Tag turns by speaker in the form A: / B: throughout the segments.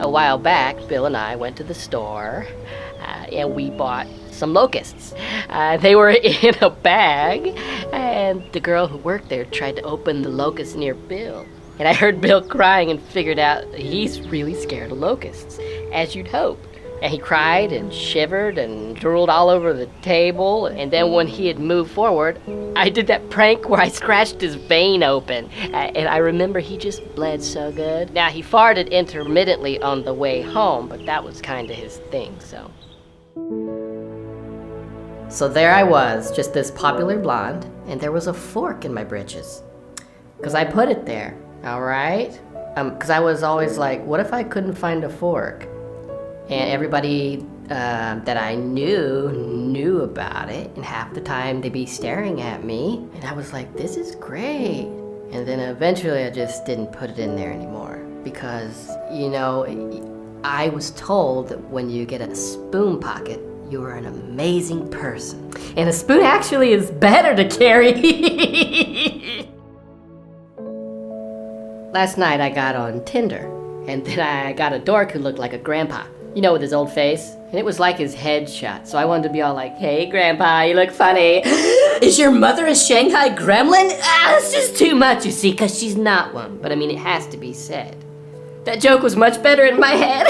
A: A while back, Bill and I went to the store and we bought some locusts. They were in a bag, and the girl who worked there tried to open the locust near Bill. And I heard Bill crying and figured out he's really scared of locusts, as you'd hope. And he cried and shivered and drooled all over the table. And then when he had moved forward, I did that prank where I scratched his vein open. And I remember he just bled so good. Now, he farted intermittently on the way home, but that was kind of his thing, so. So there I was, just this popular blonde, and there was a fork in my britches. 'Cause I put it there, all right? 'Cause I was always like, what if I couldn't find a fork? And everybody that I knew about it, and half the time they'd be staring at me, and I was like, this is great. And then eventually I just didn't put it in there anymore, because, you know, I was told that when you get a spoon pocket, you are an amazing person. And a spoon actually is better to carry. Last night I got on Tinder, and then I got a dork who looked like a grandpa. You know, with his old face. And it was like his headshot. So I wanted to be all like, hey, Grandpa, you look funny. Is your mother a Shanghai gremlin? This is too much, you see, because she's not one. But I mean, it has to be said. That joke was much better in my head.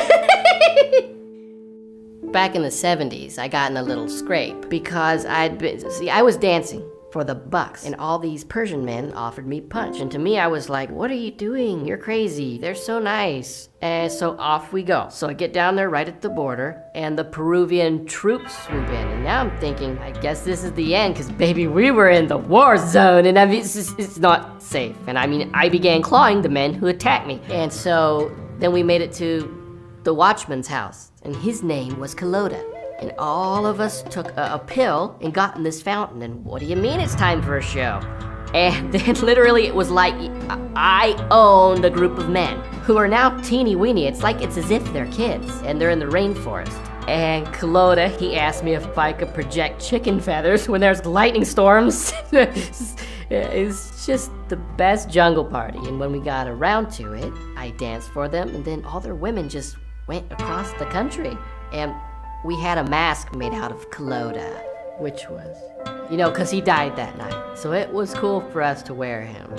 A: Back in the 70s, I got in a little scrape because I was dancing for the bucks, and all these Persian men offered me punch. And to me, I was like, what are you doing? You're crazy. They're so nice. And so off we go. So I get down there right at the border, and the Peruvian troops swoop in. And now I'm thinking, I guess this is the end, because baby, we were in the war zone, and I mean, it's not safe. And I mean, I began clawing the men who attacked me. And so then we made it to the watchman's house, and his name was Kalota. And all of us took a pill and got in this fountain. And what do you mean it's time for a show? And then literally it was like I owned a group of men who are now teeny weeny. It's as if they're kids and they're in the rainforest. And Kalota, he asked me if I could project chicken feathers when there's lightning storms. It's just the best jungle party. And when we got around to it, I danced for them, and then all their women just went across the country. And we had a mask made out of Kalota, which was, you know, 'cause he died that night. So it was cool for us to wear him.